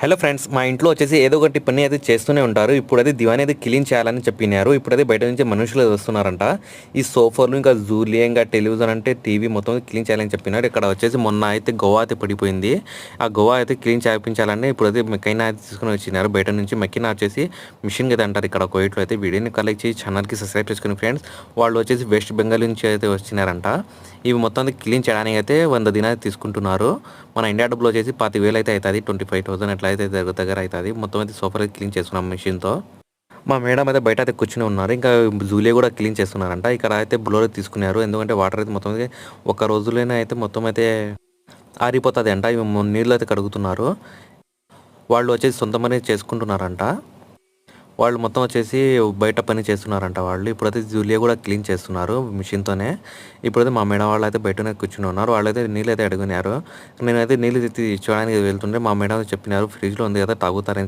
Hello friends, మా ఇంట్లో వచ్చేసి ఏదో ఒకటి పని అయితే చేస్తూనే ఉంటారు. ఇప్పుడైతే దివాని అయితే క్లీన్ చేయాలని చెప్పినారు. ఇప్పుడైతే బయట నుంచి మనుషులు వస్తున్నారంట. ఈ సోఫాలు ఇంకా జూలియా ఇంకా టెలివిజన్ అంటే టీవీ మొత్తం క్లీన్ చేయాలని చెప్పినారు. ఇక్కడ వచ్చేసి మొన్న అయితే గోవా అయితే పడిపోయింది. ఆ గోవా అయితే క్లీన్ చేయించాలని ఇప్పుడైతే మెకైనా అయితే తీసుకుని వచ్చినారు. బయట నుంచి మెకైనా వచ్చేసి మిషన్ అయితే అంటారు. ఇక్కడ కోయిట్లో అయితే వీడియోని కలెక్ట్ చేసి ఛానల్కి సబ్స్క్రైబ్ చేసుకుని ఫ్రెండ్స్. వాళ్ళు వచ్చేసి వెస్ట్ బెంగాల్ నుంచి అయితే వచ్చినారంట. ఇవి మొత్తం క్లీన్ చేయడానికి అయితే 100 దినాలు తీసుకుంటున్నారు. మన ఇండియా డబ్బులు వచ్చేసి 25,000 అయితే అవుతుంది. 25,000 అట్లా అయితే దగ్గర అవుతుంది. మొత్తం అయితే సోఫా అయితే క్లీన్ చేస్తున్నాం మిషన్తో. మా మేడం అయితే బయట అయితే కూర్చుని ఉన్నారు. ఇంకా జూలియా కూడా క్లీన్ చేస్తున్నారంట. ఇక్కడ అయితే బ్లోర్ తీసుకున్నారు. ఎందుకంటే వాటర్ అయితే మొత్తం అయితే ఒక రోజులోనే అయితే మొత్తం అయితే ఆరిపోతుంది అంట. ఇవి నీళ్ళు అయితే కడుగుతున్నారు. వాళ్ళు వచ్చేసి సొంత పని చేసుకుంటున్నారంట. వాళ్ళు మొత్తం వచ్చేసి బయట పని చేస్తున్నారంట వాళ్ళు. ఇప్పుడైతే జూలియా కూడా క్లీన్ చేస్తున్నారు మిషన్తోనే. ఇప్పుడైతే మా మేడం వాళ్ళు అయితే బయటనే కూర్చుని ఉన్నారు. వాళ్ళైతే నీళ్ళు అయితే అడిగినారు. నేనైతే నీళ్ళు చూడడానికి వెళ్తుంటే మా మేడం చెప్పినారు ఫ్రిడ్జ్లో ఉంది కదా తాగుతారని